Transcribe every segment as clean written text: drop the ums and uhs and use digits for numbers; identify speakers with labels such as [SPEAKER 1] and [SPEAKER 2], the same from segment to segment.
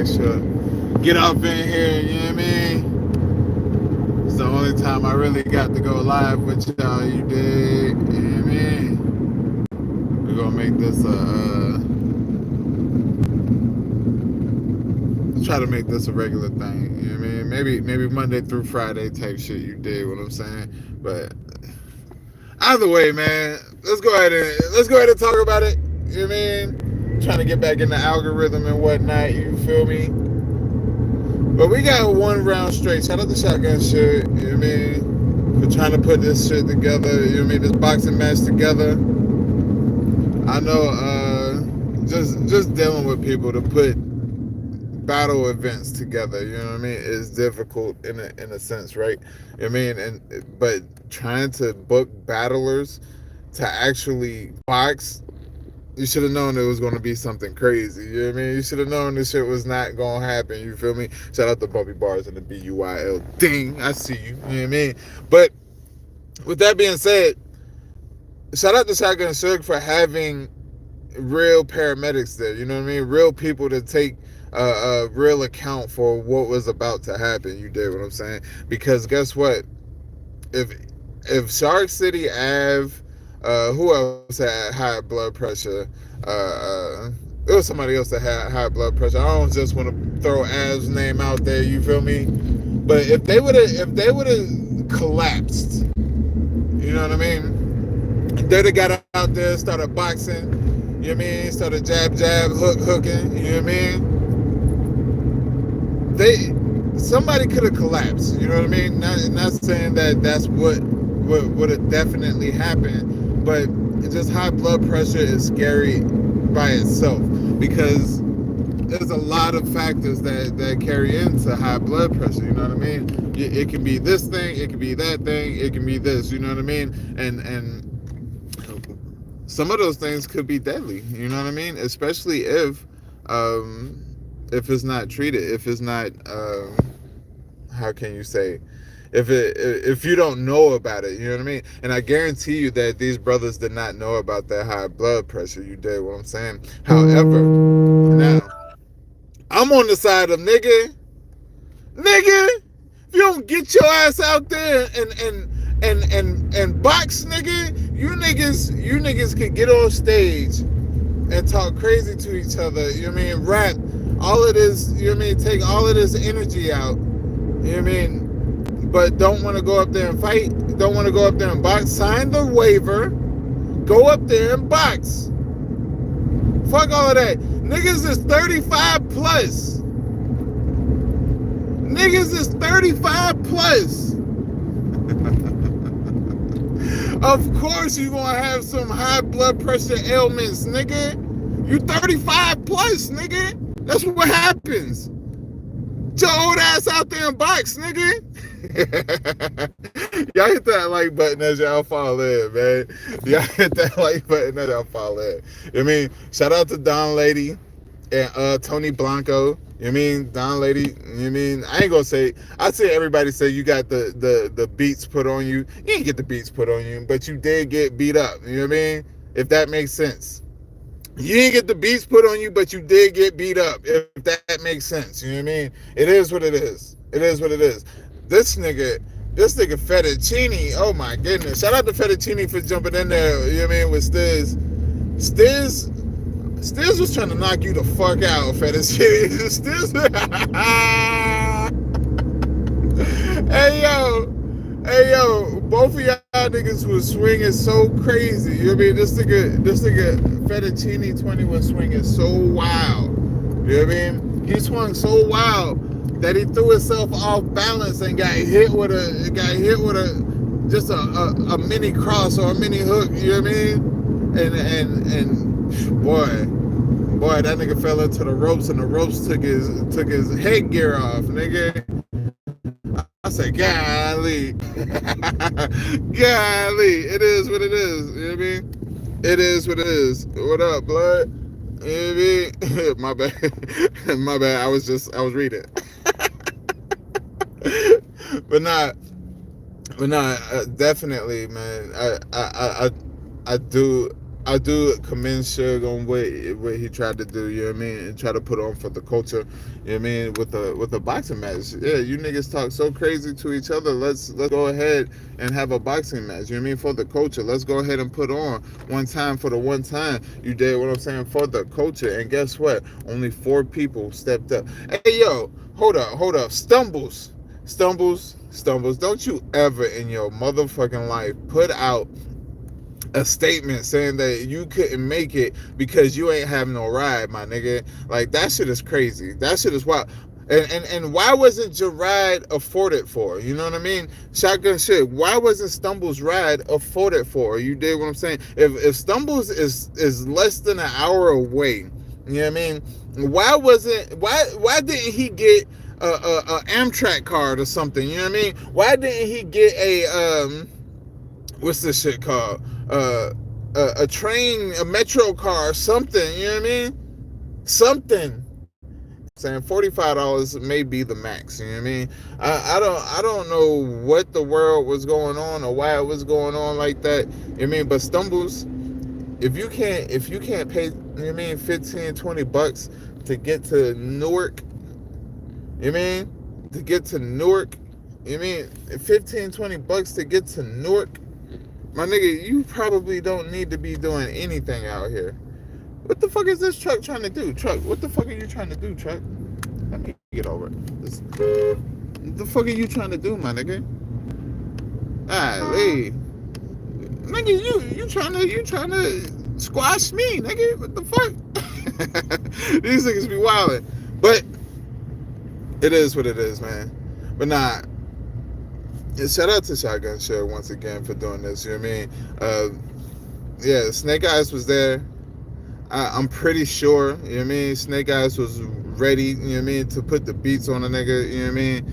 [SPEAKER 1] extra get up in here, you know what I mean? It's the only time I really got to go live with y'all, you dig? You know what I mean? We're gonna make this try to make this a regular thing, you know what I mean? Maybe Monday through Friday type shit, you dig what I'm saying? But either way, man, let's go ahead and talk about it. You know what I mean? Trying to get back in the algorithm and whatnot, you feel me? But we got one round straight. Shout out to Shotgun Shit, you know what I mean? For trying to put this shit together, you know what I mean? This boxing match together. I know just dealing with people to put battle events together, you know what I mean, is difficult in a sense, right? I mean, but trying to book battlers to actually box, you should have known it was going to be something crazy, you know what I mean? You should have known this shit was not going to happen, you feel me? Shout out to Bumpy Bars and the BUIL. Ding, I see you, you know what I mean? But with that being said, shout out to Shotgun Suge for having real paramedics there, you know what I mean? Real people to take a real account for what was about to happen. You did what I'm saying? Because guess what? If Shark City Ave, who else had high blood pressure? There was somebody else that had high blood pressure. I don't just want to throw Av's name out there. You feel me? But if they would have collapsed, you know what I mean? They'd have got out there, started boxing. You know what I mean? Started jab, hooking. You know what I mean? Somebody could have collapsed, you know what I mean? Not saying that that's what would have definitely happened, but just high blood pressure is scary by itself because there's a lot of factors that carry into high blood pressure, you know what I mean? It can be this thing, it can be that thing, it can be this, you know what I mean? And some of those things could be deadly, you know what I mean? Especially if it's not treated, if it's not, how can you say, if you don't know about it, you know what I mean? And I guarantee you that these brothers did not know about that high blood pressure. You did what I'm saying. However, now I'm on the side of nigga. If you don't get your ass out there and box, nigga, you niggas can get on stage and talk crazy to each other, you know what I mean? Rap, all of this, you know what I mean? Take all of this energy out, you know what I mean? But don't want to go up there and fight, don't want to go up there and box. Sign the waiver, go up there and box. Fuck all of that. Niggas is 35 plus. Niggas is 35 plus. Of course you gonna have some high blood pressure ailments, nigga. You 35 plus, nigga. That's what happens. Get your old ass out there and box, nigga. Y'all hit that like button as y'all fall in, man. Y'all hit that like button as y'all fall in. I mean, shout out to Don Lady and Tony Blanco. You know what I mean? Don Lady, you know what I mean? I ain't gonna say, I say everybody say you got the beats put on you. You didn't get the beats put on you, but you did get beat up. You know what I mean? If that makes sense. You didn't get the beats put on you, but you did get beat up, if that makes sense. You know what I mean? It is what it is. It is what it is. This nigga Fettuccine, oh my goodness. Shout out to Fettuccine for jumping in there, you know what I mean, with Stiz. Stiz was trying to knock you the fuck out, Fettuccine. Stiz. Hey yo, both of y'all niggas was swinging so crazy. You know what I mean? This nigga Fettuccine 20 was swinging so wild. You know what I mean? He swung so wild that he threw himself off balance and got hit with a just a mini cross or a mini hook. You know what I mean? And boy, that nigga fell into the ropes and the ropes took his headgear off, nigga. I said, golly. Golly. It is what it is. You know what I mean? It is what it is. What up, blood? You know what I mean? My bad. My bad. I was reading. But nah, definitely, man. I do I do commend Suge on what he tried to do, you know what I mean, and try to put on for the culture, you know what I mean, with a boxing match. Yeah, you niggas talk so crazy to each other. Let's go ahead and have a boxing match, you know what I mean, for the culture. Let's go ahead and put on one time for the one time. You did what I'm saying for the culture. And guess what? Only 4 people stepped up. Hey yo, hold up. Stumbles. Don't you ever in your motherfucking life put out a statement saying that you couldn't make it because you ain't have no ride, my nigga. Like, that shit is crazy. That shit is wild. And why wasn't your ride afforded for? You know what I mean? Shotgun shit. Why wasn't Stumbles' ride afforded for? You dig what I'm saying? If Stumbles is less than an hour away, you know what I mean? Why didn't he get a Amtrak card or something? You know what I mean? Why didn't he get a what's this shit called? A train, a metro car, something. You know what I mean? Something. Saying $45 may be the max. You know what I mean? I don't know what the world was going on or why it was going on like that. You know what I mean? But Stumbles, if you can't pay, you know what I mean, 15, $20 to get to Newark, you know what I mean? To get to Newark, you know what I mean? 15, $20 to get to Newark. My nigga, you probably don't need to be doing anything out here. What the fuck is this truck trying to do? Truck, what the fuck are you trying to do, truck? Let me get over it. What the fuck are you trying to do, my nigga? Hey, nigga, you trying to squash me, nigga? What the fuck? These niggas be wildin'. But it is what it is, man. But nah. Shout out to Shotgun Show once again for doing this. You know what I mean? Yeah, Snake Eyes was there. I'm pretty sure, you know what I mean, Snake Eyes was ready, you know what I mean, to put the beats on a nigga, you know what I mean.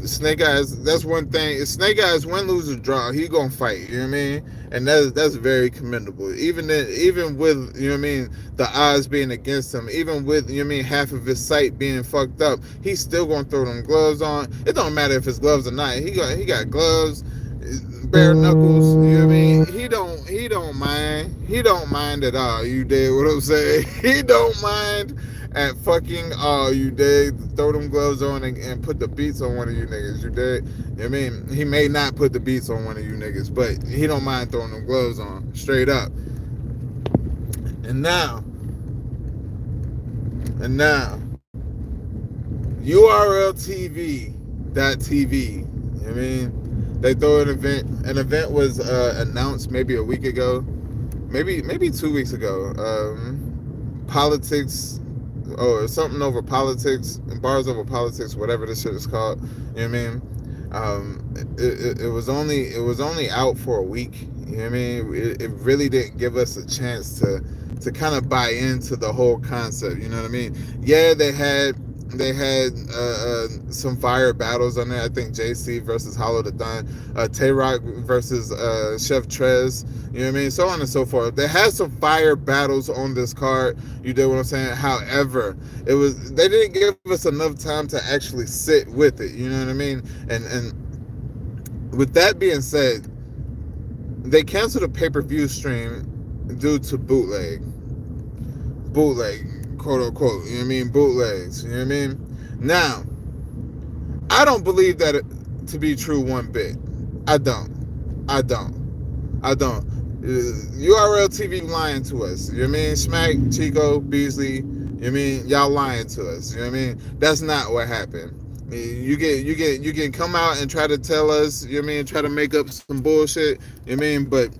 [SPEAKER 1] Snake Eyes, that's one thing. Snake Eyes, win, lose, or draw, he gonna fight, you know what I mean? And that's very commendable. Even with, you know what I mean, the odds being against him, even with, you know what I mean, half of his sight being fucked up, he's still gonna throw them gloves on. It don't matter if it's gloves or not. He got gloves, bare knuckles, you know what I mean? He don't mind. He don't mind at all. You dig what I'm saying? He don't mind at fucking all. You dig? Throw them gloves on and put the beats on one of you niggas. You dig? You know what I mean? He may not put the beats on one of you niggas, but he don't mind throwing them gloves on. Straight up. And now URLTV.TV. You know what I mean? They throw an event. An event was announced maybe a week ago, maybe 2 weeks ago. Politics, or something over politics, bars over politics, whatever this shit is called. You know what I mean? It was only out for a week. You know what I mean? It really didn't give us a chance to kind of buy into the whole concept. You know what I mean? Yeah, they had some fire battles on there. I think JC versus Hollow the Don, Tay-Rock versus Chef Trez, you know what I mean, so on and so forth. They had some fire battles on this card. You did what I'm saying. However, they didn't give us enough time to actually sit with it, you know what I mean. And with that being said, they canceled a pay-per-view stream due to bootleg, quote unquote, you know what I mean, bootlegs, you know what I mean. Now, I don't believe that to be true one bit. I don't. URL TV lying to us, you know what I mean. Smack, Chico, Beasley, you know what I mean, y'all lying to us, you know what I mean. That's not what happened. You can come out and try to tell us, you know what I mean, try to make up some bullshit, you know what I mean, but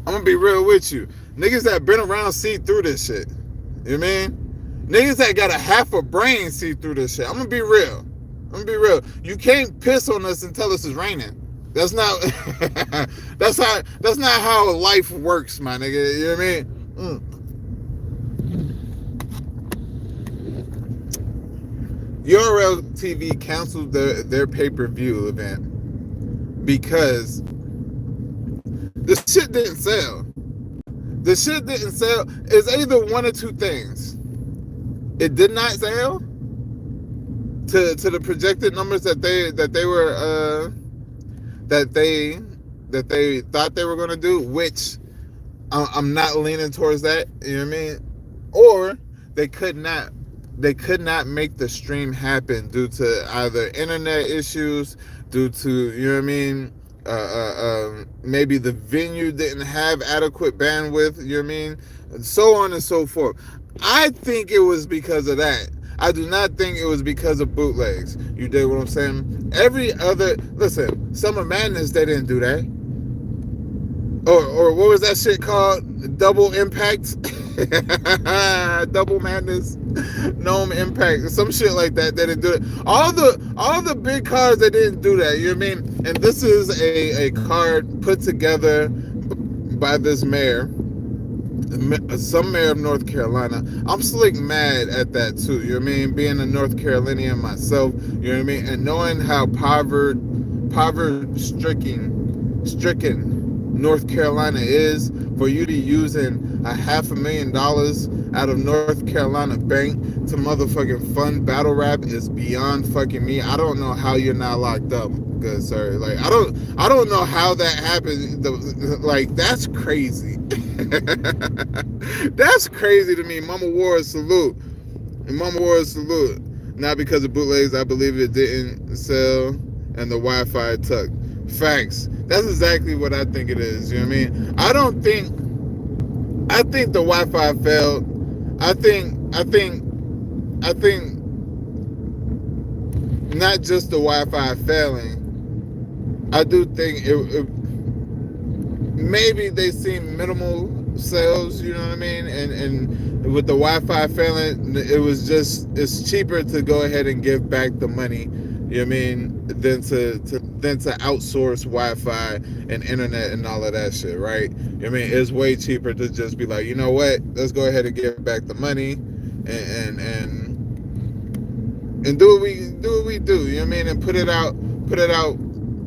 [SPEAKER 1] I'm gonna be real with you. Niggas that been around see through this shit. You know what I mean? Niggas that got a half a brain see through this shit. I'm gonna be real. You can't piss on us and tell us it's raining. That's not that's not how life works, my nigga. You know what I mean? URL TV canceled their pay-per-view event because the shit didn't sell. The shit didn't sell. It's either one or two things. It did not sell to the projected numbers that they thought they were going to do, which I'm not leaning towards that. You know what I mean? Or they could not. They could not make the stream happen due to either internet issues, due to, you know what I mean, maybe the venue didn't have adequate bandwidth. You know what I mean, and so on and so forth. I think it was because of that. I do not think it was because of bootlegs. You dig what I'm saying? Every other, listen, Summer Madness, they didn't do that. Or what was that shit called? Double Impact? Double Madness? Gnome Impact? Some shit like that. They didn't do it. All the big cards, they didn't do that. You know what I mean? And this is a card put together by this mayor. Some mayor of North Carolina. I'm slick mad at that too. You know what I mean? Being a North Carolinian myself, you know what I mean? And knowing how stricken North Carolina is, for you to using $500,000 out of North Carolina Bank to motherfucking fund battle rap is beyond fucking me. I don't know how you're not locked up, good sir. Like I don't know how that happened. Like that's crazy. That's crazy to me. Mama Ward salute. And Mama Ward salute. Not because of bootlegs, I believe it didn't sell and the Wi-Fi took. Facts. That's exactly what I think it is. You know what I mean? I think the Wi-Fi failed. I think not just the Wi-Fi failing. I do think it maybe they seen minimal sales, you know what I mean? And with the Wi-Fi failing, it's cheaper to go ahead and give back the money, you know what I mean, than to outsource Wi-Fi and internet and all of that shit, right? I mean, it's way cheaper to just be like, you know what, let's go ahead and give back the money and do what we do, you know what I mean, and put it out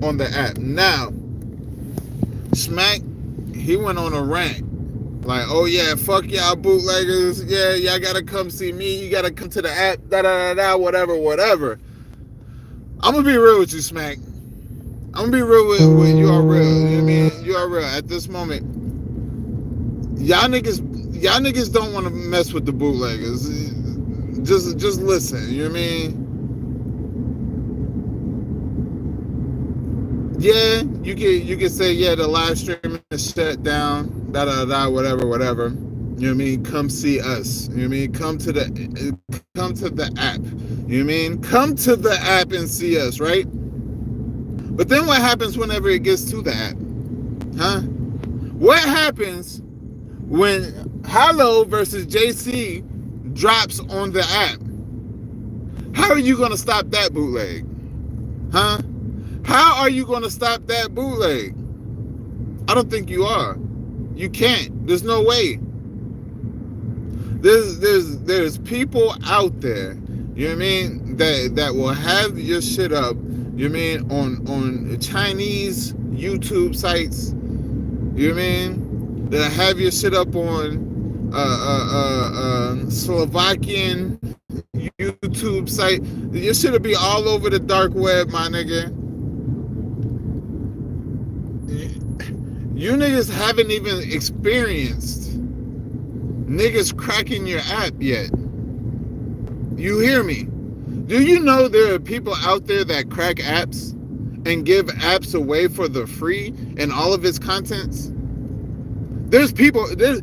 [SPEAKER 1] on the app. Now, Smack, he went on a rant. Like, oh yeah, fuck y'all bootleggers. Yeah, y'all gotta come see me. You gotta come to the app, whatever. I'm gonna be real with you, Smack. I'm gonna be real with you. Are real. You know what I mean? You are real. At this moment, y'all niggas don't want to mess with the bootleggers. Just listen. You know what I mean? Yeah, you can say, yeah, the live stream is shut down, whatever. You know what I mean? Come see us. You know what I mean? Come to the app. You know what I mean? Come to the app and see us, right? But then what happens whenever it gets to the app? Huh? What happens when Hollow versus JC drops on the app? How are you gonna stop that bootleg? Huh? How are you going to stop that bootleg? I don't think you are. You can't. There's no way. There's people out there, you know what I mean, that will have your shit up, you know what I mean, on Chinese YouTube sites, you know what I mean, that have your shit up on Slovakian YouTube site. Your shit'll be all over the dark web, my nigga. You niggas haven't even experienced niggas cracking your app yet. You hear me? Do you know there are people out there that crack apps and give apps away for the free and all of its contents? There's people, there's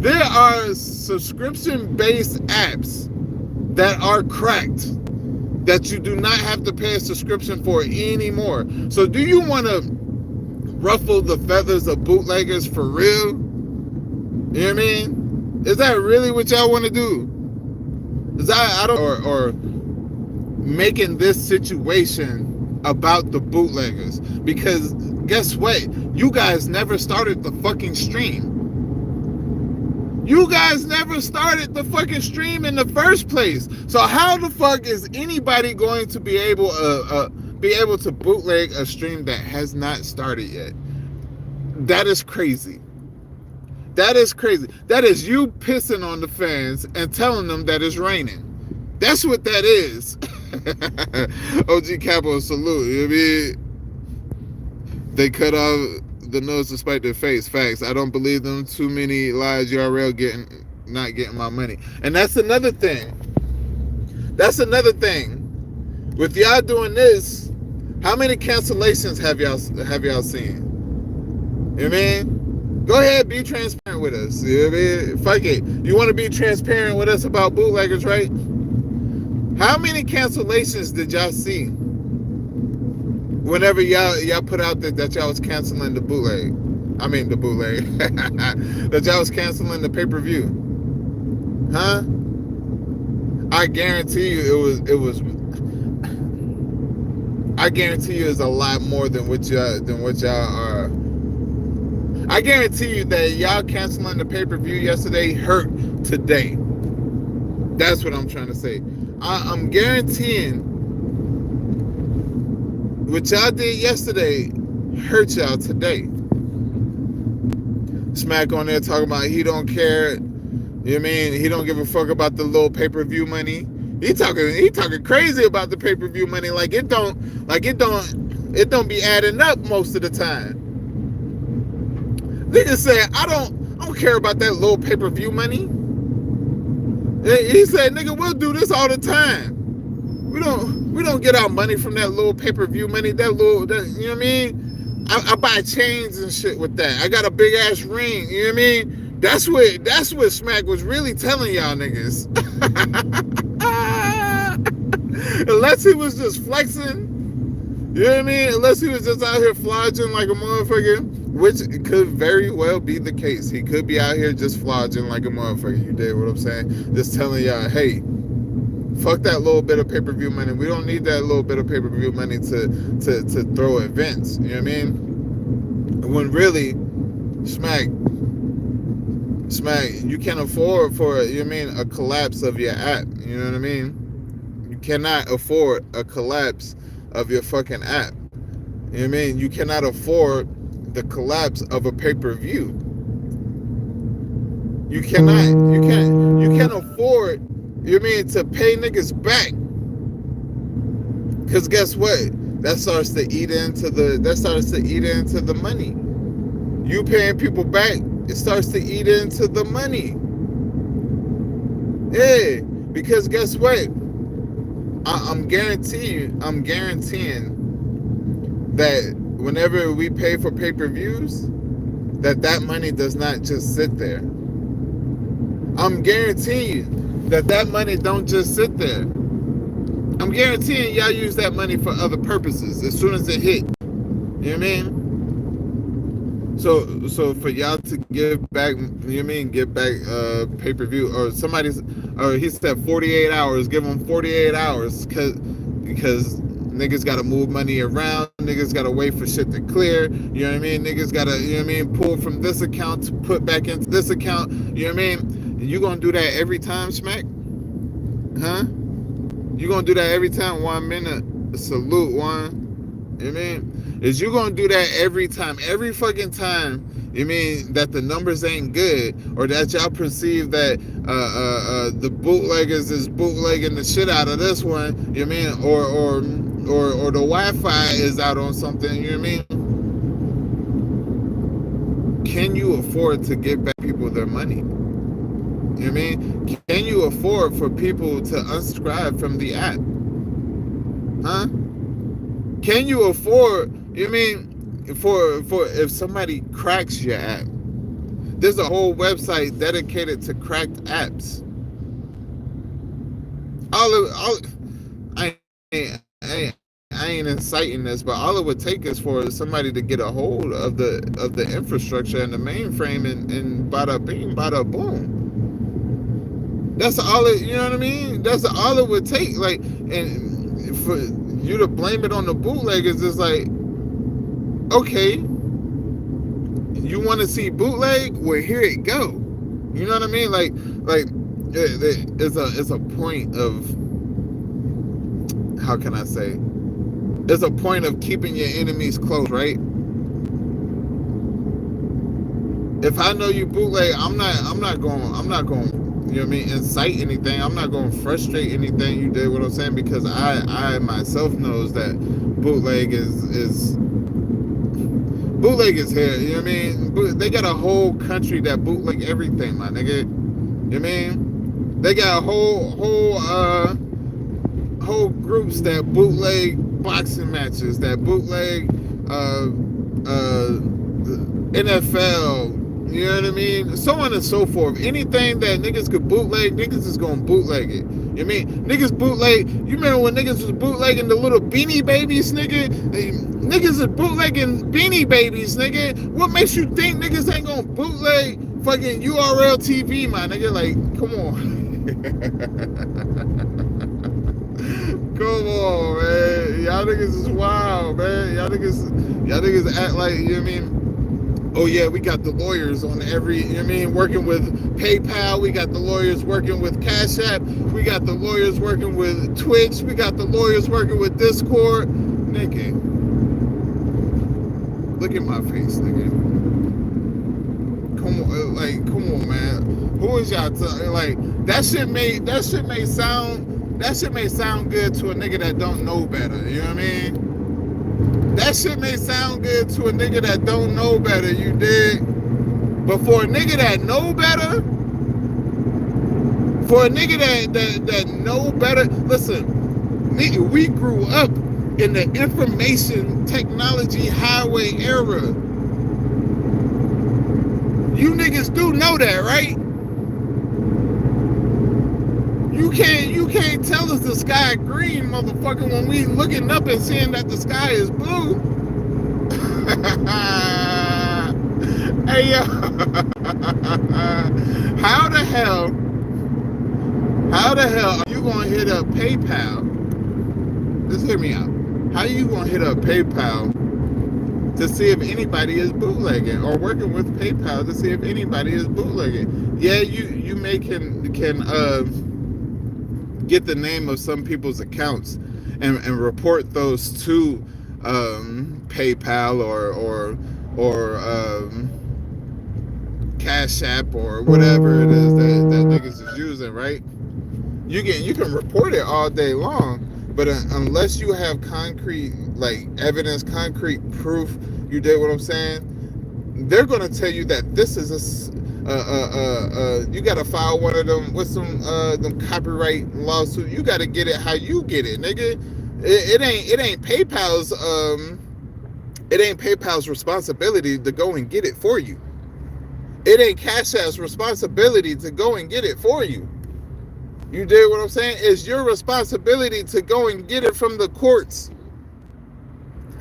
[SPEAKER 1] there are subscription-based apps that are cracked that you do not have to pay a subscription for anymore. So do you want to ruffle the feathers of bootleggers for real? You know what I mean? Is that really what y'all want to do? Is that, or making this situation about the bootleggers? Because guess what? You guys never started the fucking stream. You guys never started the fucking stream in the first place. So how the fuck is anybody going to be able to bootleg a stream that has not started yet? That is crazy. That is crazy. That is you pissing on the fans and telling them that it's raining. That's what that is. OG Capo, salute. You know what I mean? They cut off the nose despite their face. Facts. I don't believe them. Too many lies. URL not getting my money. And that's another thing. That's another thing. With y'all doing this, how many cancellations have y'all seen? You know what I mean? Go ahead, be transparent with us. You know what I mean? Fuck it. You want to be transparent with us about bootleggers, right? How many cancellations did y'all see whenever y'all put out that y'all was canceling the bootleg? I mean the bootleg. That y'all was canceling the pay-per-view. Huh? I guarantee you it was I guarantee you it's a lot more than what y'all are. I guarantee you that y'all canceling the pay-per-view yesterday hurt today. That's what I'm trying to say. I'm guaranteeing what y'all did yesterday hurt y'all today. Smack on there talking about he don't care. You know what I mean? He don't give a fuck about the little pay-per-view money. He talking crazy about the pay-per-view money like it don't be adding up most of the time. Nigga said, I don't care about that little pay-per-view money. He said, nigga, we'll do this all the time. We don't get our money from that little pay-per-view money. That you know what I mean? I buy chains and shit with that. I got a big ass ring. You know what I mean? That's what Smack was really telling y'all niggas. Unless he was just flexing. You know what I mean? Unless he was just out here flogging like a motherfucker, which could very well be the case. He could be out here just flogging like a motherfucker. You dig what I'm saying? Just telling y'all, hey, fuck that little bit of pay-per-view money. We don't need that little bit of pay-per-view money to throw events. You know what I mean? When really, Smack, you can't afford for, you know what I mean, a collapse of your app. You know what I mean? You cannot afford a collapse of your fucking app. You know what I mean? You cannot afford the collapse of a pay-per-view. You can't afford, you know what I mean, to pay niggas back. Cause guess what? That starts to eat into the money. You paying people back, it starts to eat into the money. Yeah, because guess what? I'm guaranteeing that whenever we pay for pay-per-views, that money does not just sit there. I'm guaranteeing that money don't just sit there. I'm guaranteeing y'all use that money for other purposes as soon as it hit. You know what I mean? So for y'all to give back, you know what I mean, give back pay-per-view, or he said 48 hours, give them 48 hours because niggas gotta move money around, niggas gotta wait for shit to clear, you know what I mean? Niggas gotta, you know what I mean, pull from this account to put back into this account, you know what I mean? You gonna do that every time, Smack? Huh? You gonna do that every time? 1 minute, salute, one. You know what I mean? Is you gonna do that every time, every fucking time, you mean, that the numbers ain't good, or that y'all perceive that the bootleggers is bootlegging the shit out of this one, you know what I mean, or the Wi-Fi is out on something, you know what I mean? Can you afford to give back people their money? You know what I mean? Can you afford for people to unsubscribe from the app? Huh? Can you afford, you know what I mean, for if somebody cracks your app? There's a whole website dedicated to cracked apps. I ain't inciting this, but all it would take is for somebody to get a hold of the infrastructure and the mainframe, and bada bing, bada boom. That's all it, you know what I mean? That's all it would take. Like, and for you to blame it on the bootleggers is like, okay, you want to see bootleg? Well, here it go. You know what I mean? Like it's a point of, how can I say? It's a point of keeping your enemies close, right? If I know you bootleg, I'm not going, you know what I mean, incite anything. I'm not going to frustrate anything. You did what I'm saying, because I myself knows that bootleg is Bootleg is here, you know what I mean? They got a whole country that bootleg everything, my nigga. You know what I mean? They got whole groups that bootleg boxing matches, that bootleg NFL, you know what I mean? So on and so forth. Anything that niggas could bootleg, niggas is gonna bootleg it. You know what I mean? Niggas bootleg. You remember when niggas was bootlegging the little Beanie Babies, nigga? Niggas is bootlegging Beanie Babies, nigga. What makes you think niggas ain't gonna bootleg fucking URLTV, my nigga? Like, come on. Come on, man. Y'all niggas is wild, man. Y'all niggas act like, you know what I mean? Oh yeah, we got the lawyers on every, you know what I mean, working with PayPal, we got the lawyers working with CashApp, we got the lawyers working with Twitch, we got the lawyers working with Discord. Nigga, look at my face, nigga. Come on, man. Who is y'all like, that shit may sound good to a nigga that don't know better, you know what I mean? That shit may sound good to a nigga that don't know better, you dig? But for a nigga that know better, for a nigga that know better, listen, nigga, we grew up in the information technology highway era. You niggas do know that, right? You can't tell us the sky green, motherfucker, when we looking up and seeing that the sky is blue. Hey yo, how the hell are you gonna hit up PayPal? Just hear me out. How you gonna hit up PayPal to see if anybody is bootlegging, or working with PayPal to see if anybody is bootlegging? Yeah, you may can get the name of some people's accounts and report those to PayPal or CashApp or whatever it is that niggas is using, right? You can report it all day long, but unless you have concrete like evidence, concrete proof, you did what I'm saying, they're gonna tell you that this is you gotta file one of them with some copyright lawsuit. You gotta get it how you get it, nigga. It ain't PayPal's responsibility to go and get it for you. It ain't Cash App's responsibility to go and get it for you. You dig what I'm saying? It's your responsibility to go and get it from the courts.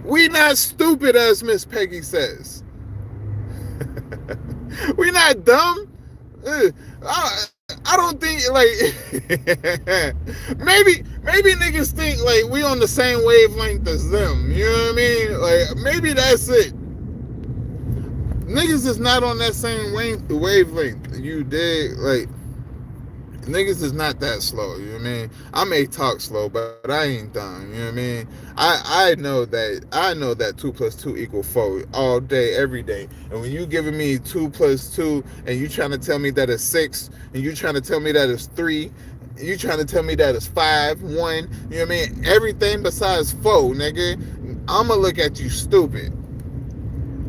[SPEAKER 1] We not stupid, as Miss Peggy says. We not dumb. I don't think like maybe niggas think like we on the same wavelength as them. You know what I mean? Like maybe that's it. Niggas is not on that same wavelength. You dig? Like niggas is not that slow. You know what I mean? I may talk slow, but I ain't dumb. You know what I mean? I know that 2 + 2 = 4 all day, every day. And when you giving me 2 + 2 and you trying to tell me that it's 6, and you trying to tell me that it's 3, you trying to tell me that it's 5, 1, you know what I mean? Everything besides 4, nigga, I'ma look at you stupid.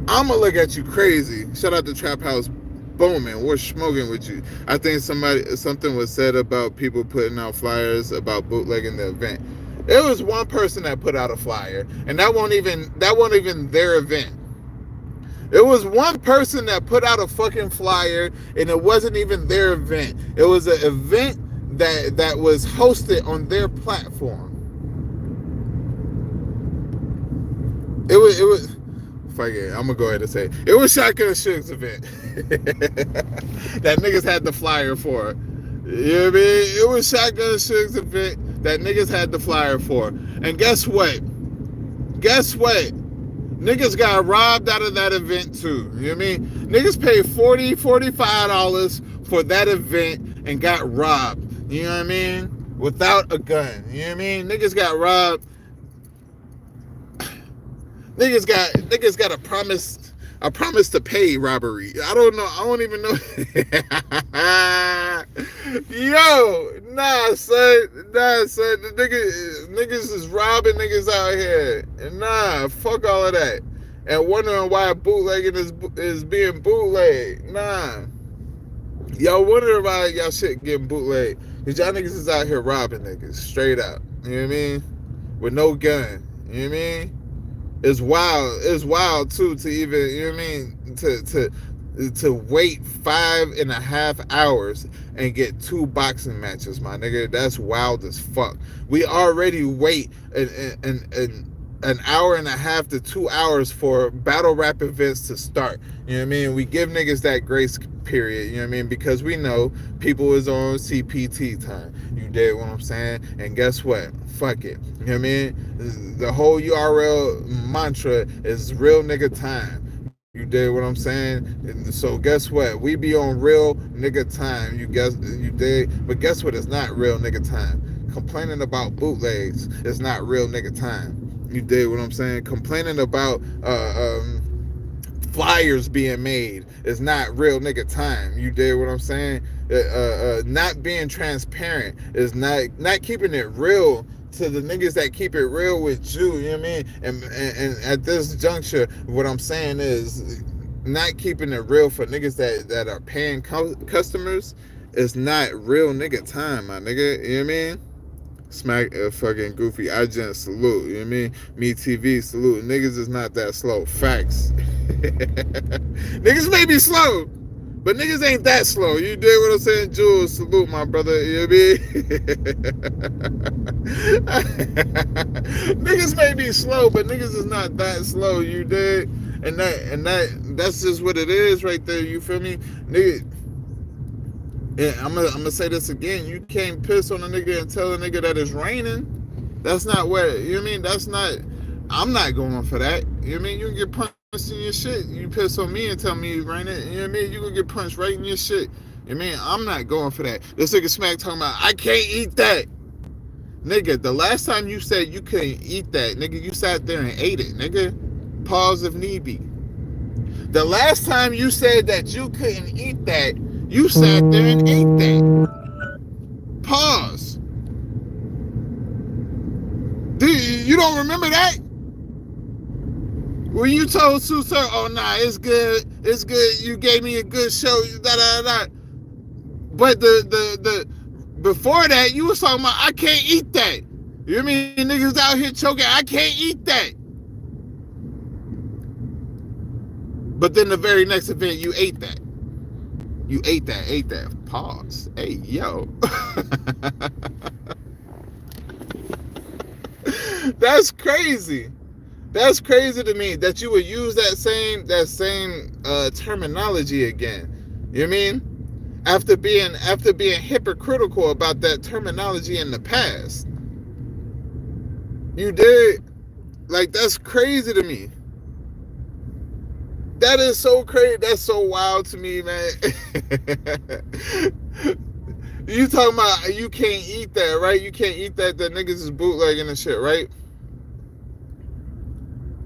[SPEAKER 1] I'ma look at you crazy. Shout out to Trap House Bowman. We're smoking with you. I think something was said about people putting out flyers about bootlegging the event. There was one person that put out a flyer, and that wasn't even their event. It was one person that put out a fucking flyer, and it wasn't even their event. It was an event that was hosted on their platform. It was fuck it, I'm gonna go ahead and say it was Shotgun Suge's event. That niggas had the flyer for. You know what I mean? It was Shotgun Suge's event that niggas had the flyer for. And guess what? Niggas got robbed out of that event too. You know what I mean? Niggas paid $40, $45 for that event and got robbed. You know what I mean? Without a gun. You know what I mean? Niggas got robbed. Niggas got a promise to pay robbery. I don't know. I don't even know. Yo, nah, son. The niggas is robbing niggas out here. And nah, fuck all of that. and wondering why bootlegging is being bootlegged. Nah, y'all wondering why y'all shit getting bootlegged because y'all niggas is out here robbing niggas straight out. You know what I mean? With no gun. You know what I mean? It's wild. It's wild too to even, you know what I mean, to wait 5.5 hours and get 2 boxing matches, my nigga. That's wild as fuck. We already wait an hour and a half to 2 hours for battle rap events to start. You know what I mean? We give niggas that grace period, you know what I mean? Because we know people is on CPT time. You dig what I'm saying? And guess what? Fuck it. You know what I mean? The whole URL mantra is real nigga time. You dig what I'm saying? And so guess what? We be on real nigga time. You dig? But guess what? It's not real nigga time. Complaining about bootlegs is not real nigga time. You dig what I'm saying? Complaining about flyers being made is not real nigga time. You dig what I'm saying? Not being transparent is not keeping it real to the niggas that keep it real with you. You know what I mean? And at this juncture, what I'm saying is not keeping it real for niggas that are paying customers is not real nigga time, my nigga. You know what I mean? Smack fucking Goofy. I just salute. You know what I mean? Me TV salute. Niggas is not that slow. Facts. Niggas may be slow, but niggas ain't that slow. You dig what I'm saying? Jules, salute my brother. You know what I mean? Niggas may be slow, but niggas is not that slow. You dig? And that's just what it is right there. You feel me? Nigga. Yeah, I'm gonna say this again. You can't piss on a nigga and tell a nigga that it's raining. That's not what, you know what I mean? That's not, I'm not going for that. You know what I mean? You can get punched in your shit. You piss on me and tell me it's raining. You know what I mean? You can get punched right in your shit. You know what I mean? I'm not going for that. This nigga Smack talking about, I can't eat that. Nigga, the last time you said you couldn't eat that, nigga, you sat there and ate it, nigga. Pause if need be. The last time you said that you couldn't eat that, you sat there and ate that. Pause. You don't remember that? When you told Sue Sir, oh nah, it's good, you gave me a good show, da da da. But the before that, you was talking about I can't eat that. You know what I mean? Niggas out here choking, I can't eat that. But then the very next event, you ate that. You ate that. Pause. Hey, yo. That's crazy. That's crazy to me that you would use that same terminology again. You know what I mean? After being hypocritical about that terminology in the past. You did. Like, that's crazy to me. That is so crazy. That's so wild to me, man. You talking about you can't eat that, right? You can't eat that. The niggas is bootlegging and shit, right?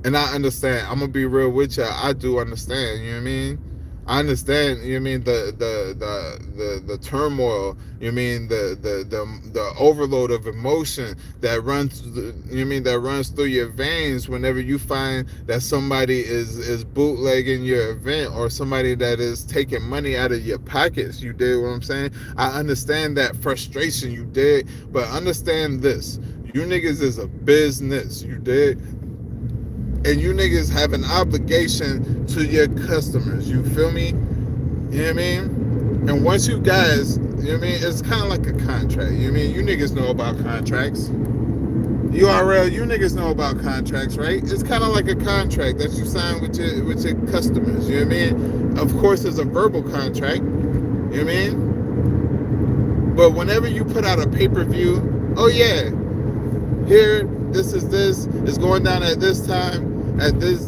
[SPEAKER 1] And I understand. I'm gonna be real with y'all. I do understand. You know what I mean? I understand. You know what I mean? The turmoil. You know what I mean? The overload of emotion that runs. You know what I mean? That runs through your veins whenever you find that somebody is bootlegging your event or somebody that is taking money out of your pockets. You dig what I'm saying? I understand that frustration. You dig, but understand this. You niggas is a business. You dig. And you niggas have an obligation to your customers. You feel me? You know what I mean? And once you guys, you know what I mean? It's kind of like a contract. You know what I mean? You niggas know about contracts. URL, you niggas know about contracts, right? It's kind of like a contract that you sign with your customers. You know what I mean? Of course, it's a verbal contract. You know what I mean? But whenever you put out a pay-per-view, oh yeah, here, this is going down at this time. At this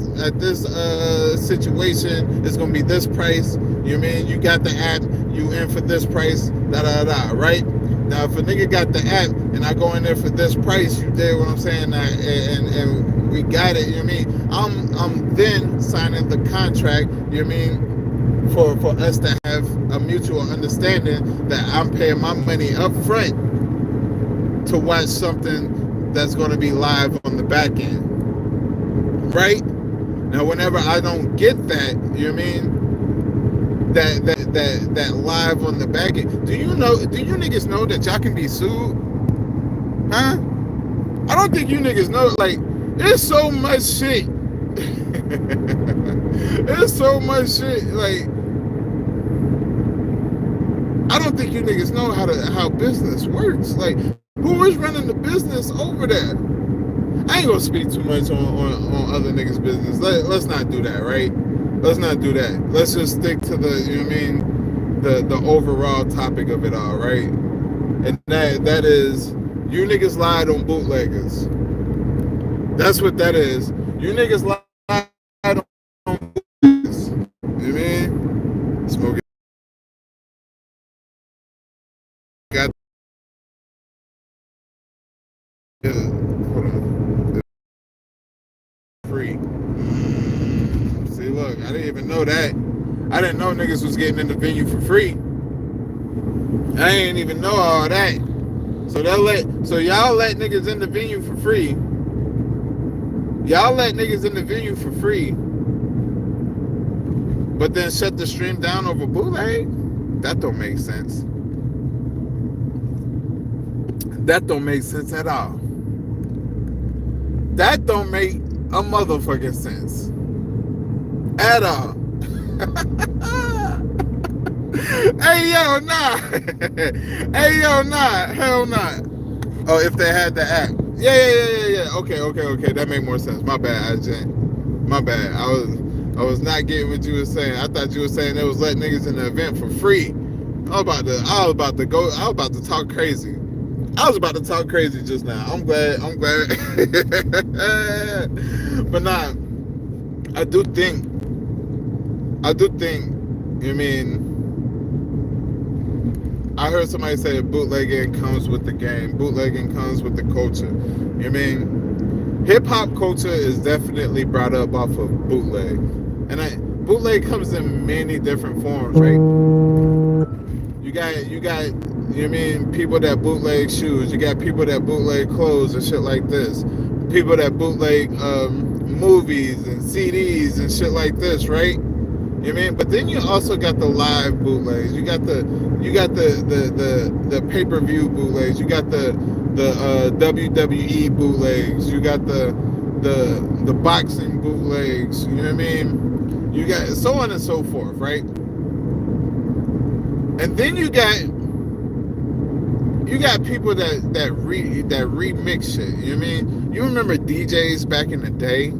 [SPEAKER 1] situation, it's gonna be this price. You know what I mean? You got the app, you in for this price, da da da, right? Now if a nigga got the app and I go in there for this price, you dig what I'm saying? And we got it, you know what I mean? I'm then signing the contract, you know what I mean, for us to have a mutual understanding that I'm paying my money up front to watch something that's going to be live on the back end, right? Now, whenever I don't get that, you know what I mean? That live on the back end. Do you know? Do you niggas know that y'all can be sued? Huh? I don't think you niggas know. Like, there's so much shit. There's so much shit. Like, I don't think you niggas know how business works. Like, who is running the business over there? I ain't gonna speak too much on other niggas' business. Let's not do that, right? Let's not do that. Let's just stick to the, you know what I mean, the overall topic of it all, right? And that is, you niggas lied on bootleggers. That's what that is. You niggas lied on bootleggers. You know what I mean? Smoking. Got hold on. Free. See, look, I didn't even know that. I didn't know niggas was getting in the venue for free. I ain't even know all that. So y'all let niggas in the venue for free. Y'all let niggas in the venue for free, but then shut the stream down over bootleg? That don't make sense. That don't make sense at all. That don't make a motherfucking sense at all. Hey yo, nah. Hey yo, nah. Hell nah. Oh, if they had the app. Yeah. Okay. That make more sense. My bad, IJ. My bad. I was not getting what you were saying. I thought you were saying they was letting niggas in the event for free. I was about to talk crazy. I was about to talk crazy just now. I'm glad. But nah, I do think, you know what I mean, I heard somebody say bootlegging comes with the game. Bootlegging comes with the culture. You know what I mean? Hip hop culture is definitely brought up off of bootleg. And bootleg comes in many different forms, right? You got, you know what I mean, people that bootleg shoes. You got people that bootleg clothes and shit like this. People that bootleg movies and CDs and shit like this, right? You know what I mean? But then you also got the live bootlegs. You got the pay-per-view bootlegs. You got the WWE bootlegs. You got the boxing bootlegs. You know what I mean? You got so on and so forth, right? And then you got people that remix shit. You know what I mean? You remember DJs back in the day?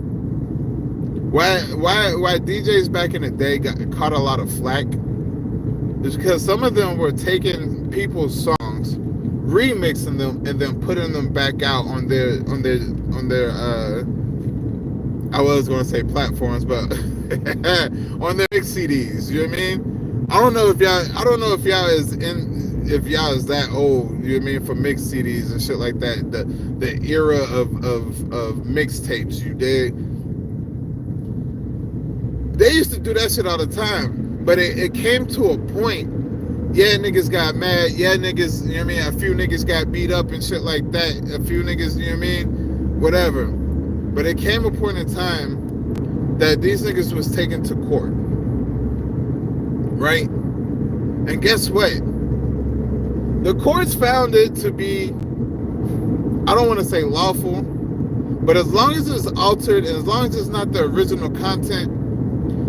[SPEAKER 1] Why DJs back in the day caught a lot of flack is because some of them were taking people's songs, remixing them, and then putting them back out on their I was going to say platforms, but on their mix CDs. You know what I mean? I don't know if y'all is that old. You know what I mean, for mix CDs and shit like that. The era of mixtapes. You did. They used to do that shit all the time, but it came to a point. Yeah, niggas got mad. Yeah, niggas, you know what I mean? A few niggas got beat up and shit like that. A few niggas, you know what I mean? Whatever. But it came a point in time that these niggas was taken to court. Right? And guess what? The courts found it to be, I don't want to say lawful, but as long as it's altered and as long as it's not the original content,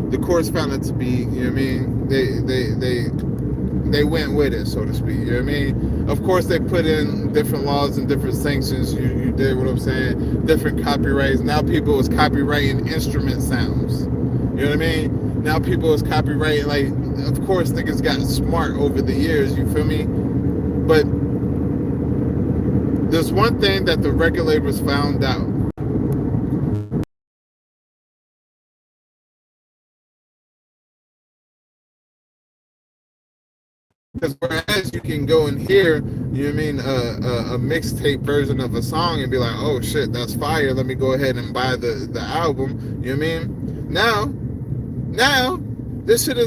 [SPEAKER 1] the courts found it to be, you know what I mean? They went with it, so to speak. You know what I mean? Of course, they put in different laws and different sanctions. You did what I'm saying? Different copyrights. Now people is copyrighting instrument sounds. You know what I mean? Now people is copyrighting, like, of course, niggas got smart over the years. You feel me? But there's one thing that the regulators found out. Because whereas you can go and hear, you know what I mean, a mixtape version of a song and be like, oh shit, that's fire. Let me go ahead and buy the album. You know what I mean? Now, this shit.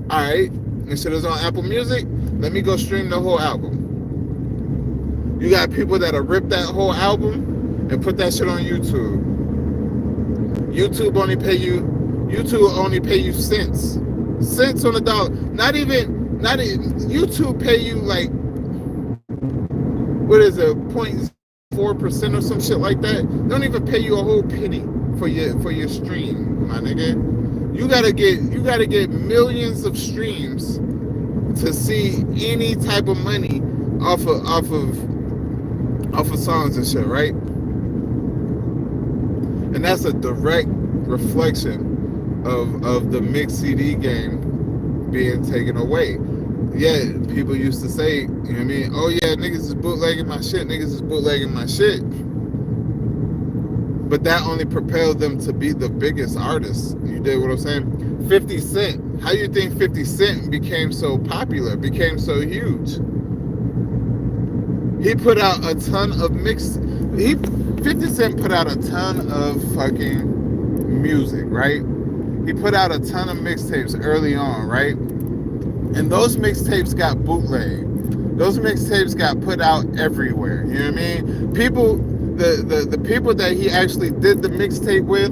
[SPEAKER 1] All right, this shit is on Apple Music. Let me go stream the whole album. You got people that'll rip that whole album and put that shit on YouTube. YouTube only pay you cents on the dollar. Not even YouTube pay you like, what is it, 0.4% or some shit like that. They don't even pay you a whole penny for your stream, my nigga. You gotta get millions of streams to see any type of money off of songs and shit, right? And that's a direct reflection of the mixed CD game being taken away. Yeah, people used to say, you know what I mean? Oh yeah, niggas is bootlegging my shit. But that only propelled them to be the biggest artists. You dig what I'm saying? 50 Cent. How you think 50 Cent became so popular, became so huge? He put out a ton of 50 Cent put out a ton of fucking music, right? He put out a ton of mixtapes early on, right? And those mixtapes got bootlegged. Those mixtapes got put out everywhere. You know what I mean? People, the people that he actually did the mixtape with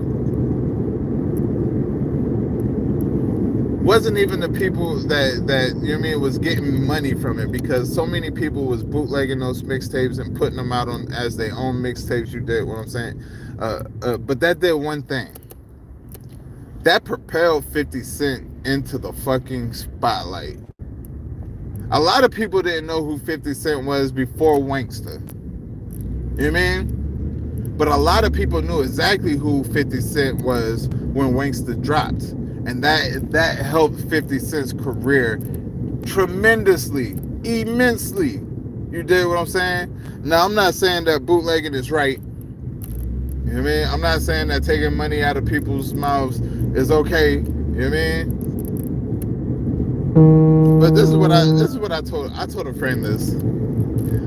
[SPEAKER 1] wasn't even the people that you know what I mean was getting money from it, because so many people was bootlegging those mixtapes and putting them out on as their own mixtapes. You did what I'm saying? But that did one thing. That propelled 50 Cent into the fucking spotlight. A lot of people didn't know who 50 Cent was before Wanksta. You know what I mean? But a lot of people knew exactly who 50 Cent was when Wanksta dropped. And that helped 50 Cent's career tremendously, immensely. You dig what I'm saying? Now, I'm not saying that bootlegging is right. You know what I mean? I'm not saying that taking money out of people's mouths is okay. You know what I mean? But this is what I told a friend this.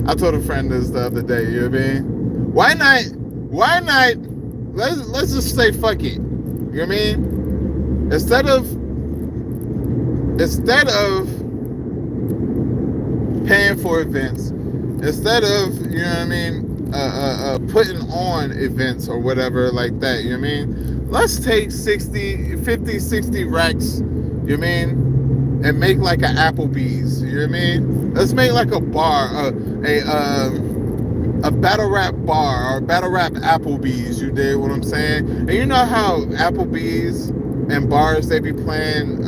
[SPEAKER 1] I told a friend this the other day. You know what I mean? Why not? Let's just say fuck it. You know what I mean? Instead of paying for events, instead of, you know what I mean, putting on events or whatever like that, you know what I mean? Let's take 50, 60 racks, you know what I mean, and make like an Applebee's, you know what I mean? Let's make like a bar, a battle rap bar or battle rap Applebee's, you dig what I'm saying? And you know how Applebee's and bars, they be playing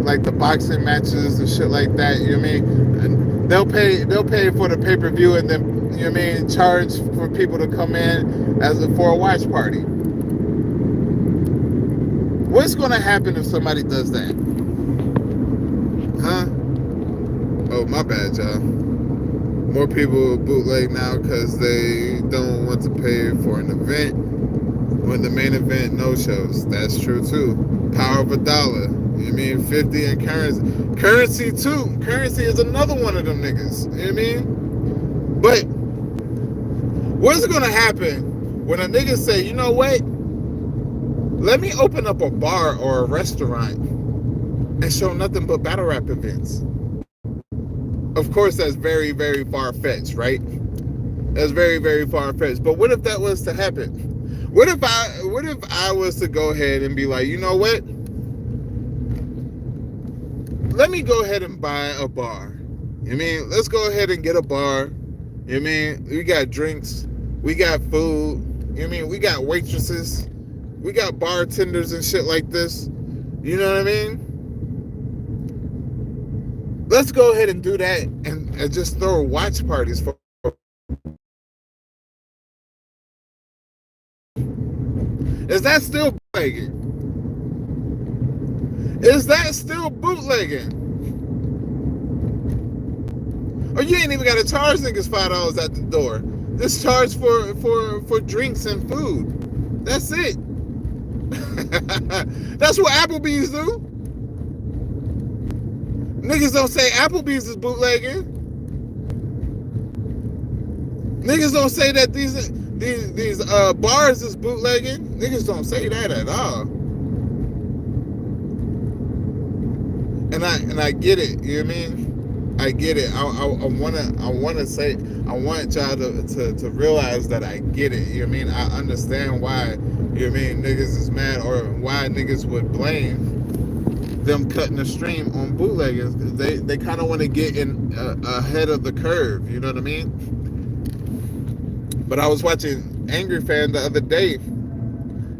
[SPEAKER 1] like the boxing matches and shit like that, you know what I mean? And they'll pay for the pay-per-view, and then, you know what I mean, charge for people to come in for a watch party. What's gonna happen if somebody does that? Huh? Oh, my bad, y'all. More people bootleg now because they don't want to pay for an event when the main event no shows. That's true too. Power of a dollar. You know what I mean? 50 in currency. Currency too. Currency is another one of them niggas. You know what I mean? But what's gonna happen when a nigga say, you know what? Let me open up a bar or a restaurant and show nothing but battle rap events. Of course, that's very, very far-fetched, right? That's very, very far-fetched. But what if that was to happen? What if I was to go ahead and be like, you know what? Let me go ahead and buy a bar. You know what I mean? Let's go ahead and get a bar. You know what I mean? We got drinks. We got food. You know what I mean? We got waitresses. We got bartenders and shit like this. You know what I mean? Let's go ahead and do that and just throw watch parties for. Is that still bootlegging? Is that still bootlegging? Or you ain't even got to charge niggas $5 at the door. Just charge for drinks and food. That's it. That's what Applebee's do. Niggas don't say Applebee's is bootlegging. Niggas don't say that these bars is bootlegging. Niggas don't say that at all. And I get it, you know what I mean? I get it. I want y'all to realize that I get it. You know what I mean? I understand why, you know what I mean, niggas is mad, or why niggas would blame them cutting the stream on bootleggers. They kind of want to get in ahead of the curve. You know what I mean? But I was watching Angry Fan the other day.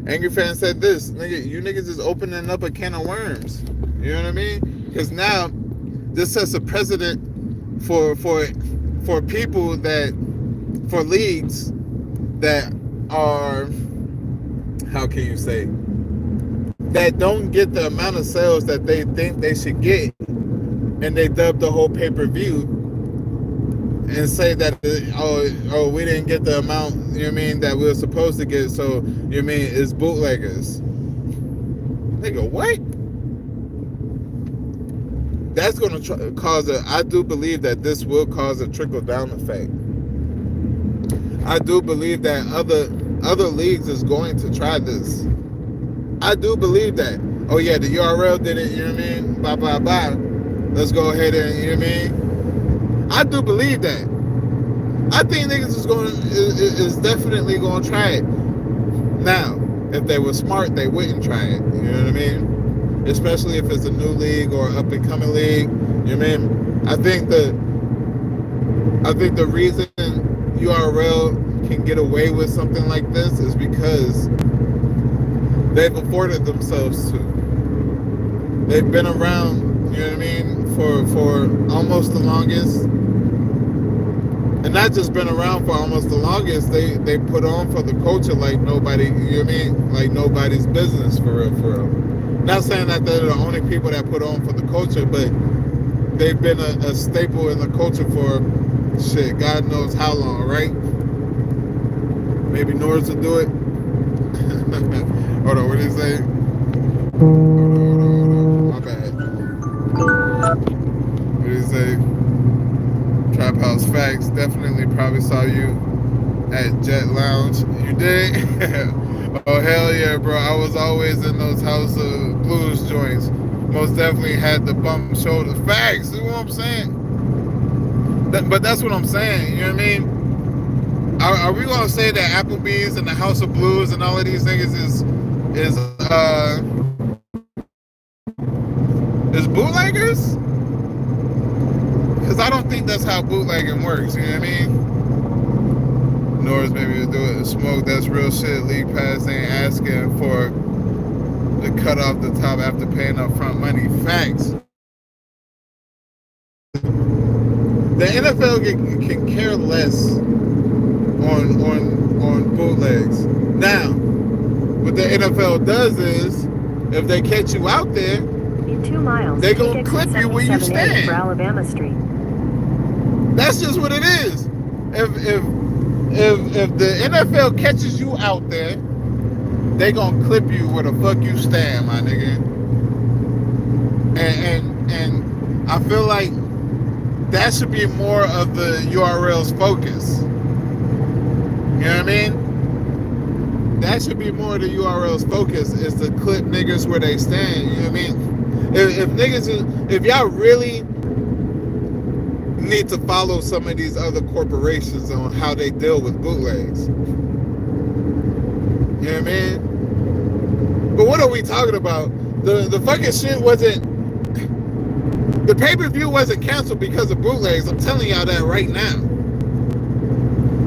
[SPEAKER 1] Angry Fan said this, nigga, you niggas is opening up a can of worms. You know what I mean? Because now this sets a precedent for people that, for leagues that are, how can you say, that don't get the amount of sales that they think they should get, and they dub the whole pay-per-view and say that, oh, we didn't get the amount, you know what I mean, that we were supposed to get, so, you know what I mean, it's bootleggers. Nigga, what? That's going to cause I do believe that this will cause a trickle-down effect. I do believe that other leagues is going to try this. I do believe that. Oh yeah, the URL did it, you know what I mean? Blah, blah, blah. Let's go ahead and, you know what I mean? I do believe that. I think niggas is definitely going to try it. Now, if they were smart, they wouldn't try it. You know what I mean? Especially if it's a new league or up and coming league. You know what I mean? I think the reason URL can get away with something like this is because they've afforded themselves to. They've been around, you know what I mean, for almost the longest. And not just been around for almost the longest, they put on for the culture like nobody, you know what I mean? Like nobody's business, for real. Not saying that they're the only people that put on for the culture, but they've been a staple in the culture for, shit, God knows how long, right? Maybe Norris will do it. Hold on, what did he say? Hold on. My bad. What did he say? Trap House Facts. Definitely probably saw you at Jet Lounge. You did? Oh, hell yeah, bro. I was always in those House of Blues joints. Most definitely had the bump shoulder. Facts, you know what I'm saying? But that's what I'm saying, you know what I mean? Are we gonna say that Applebee's and the House of Blues and all of these niggas is bootleggers? Because I don't think that's how bootlegging works, you know what I mean? Norris maybe to do it. Smoke, that's real shit. League Pass ain't asking for the cut off the top after paying up front money. Facts. The NFL can care less on bootlegs. Now, what the NFL does is, if they catch you out there,
[SPEAKER 2] in 2 miles,
[SPEAKER 1] they're gonna clip you where you stand.
[SPEAKER 2] For Alabama Street.
[SPEAKER 1] That's just what it is. If the NFL catches you out there, they gonna clip you where the fuck you stand, my nigga. And I feel like that should be more of the URL's focus. You know what I mean? That should be more of the URL's focus, is to clip niggas where they stand. You know what I mean? If niggas, if y'all really need to follow some of these other corporations on how they deal with bootlegs. You know what I mean? But what are we talking about? The fucking shit wasn't, the pay-per-view wasn't canceled because of bootlegs. I'm telling y'all that right now.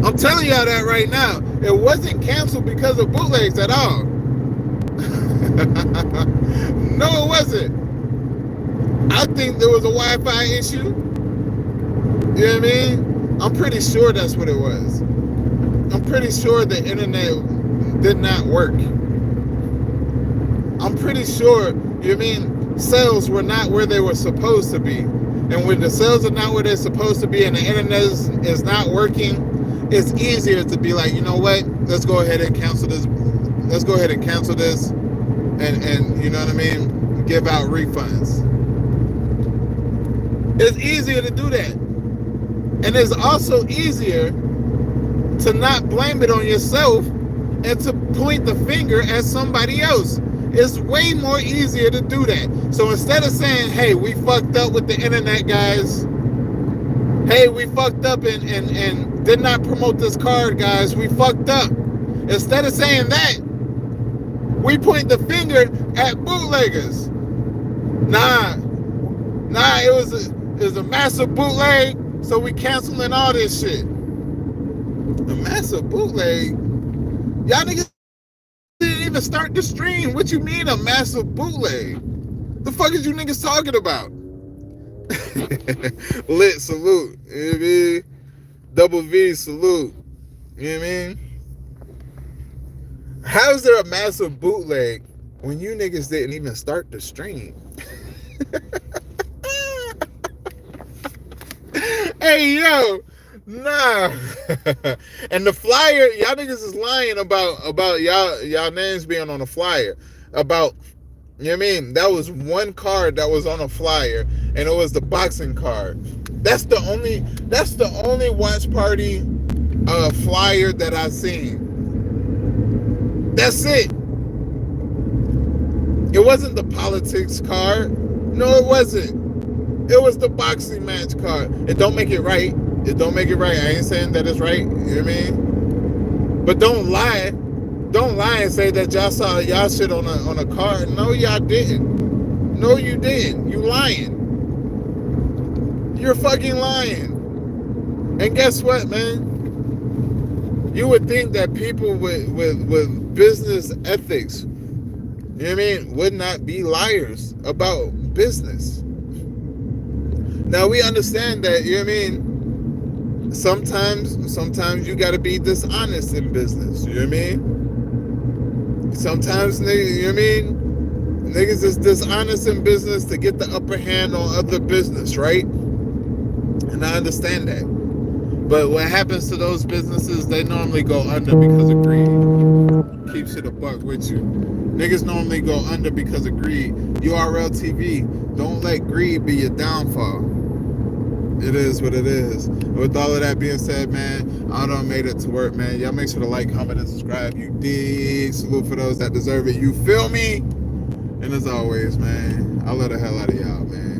[SPEAKER 1] I'm telling y'all that right now. It wasn't canceled because of bootlegs at all. No, it wasn't. I think there was a Wi-Fi issue. You know what I mean? I'm pretty sure that's what it was. I'm pretty sure the internet did not work. I'm pretty sure, you know what I mean, sales were not where they were supposed to be. And when the sales are not where they're supposed to be and the internet is not working, it's easier to be like, you know what, let's go ahead and cancel this. Let's go ahead and cancel this and you know what I mean, give out refunds. It's easier to do that. And it's also easier to not blame it on yourself and to point the finger at somebody else. It's way more easier to do that. So instead of saying, hey, we fucked up with the internet, guys, Hey, we fucked up and did not promote this card, guys. We fucked up. Instead of saying that, we point the finger at bootleggers. Nah, it was a massive bootleg, so we canceling all this shit. A massive bootleg? Y'all niggas didn't even start the stream. What you mean a massive bootleg? The fuck is you niggas talking about? Lit salute. You know what I mean? Double V salute. You know what I mean? How is there a massive bootleg when you niggas didn't even start the stream? Hey, yo, nah. And the flyer, y'all niggas is lying about y'all names being on a flyer. About, you know what I mean? That was one card that was on a flyer, and it was the boxing card. That's the only watch party flyer that I've seen. That's it. It wasn't the politics card. No, it wasn't. It was the boxing match card. It don't make it right. It don't make it right. I ain't saying that it's right. You know what I mean? But don't lie. Don't lie and say that y'all saw y'all shit on a card. No, y'all didn't. No, you didn't. You lying. You're fucking lying. And guess what, man? You would think that people with business ethics, you know what I mean, would not be liars about business. Now we understand that, you know what I mean, sometimes you gotta be dishonest in business, you know what I mean? Sometimes, you know what I mean, niggas is dishonest in business to get the upper hand on other business, right? And I understand that. But what happens to those businesses, they normally go under because of greed. Keeps it a buck with you. Niggas normally go under because of greed. URLTV, don't let greed be your downfall. It is what it is. With all of that being said, man, I done made it to work, man. Y'all make sure to like, comment, and subscribe. You dig? Salute for those that deserve it. You feel me? And as always, man, I love the hell out of y'all, man.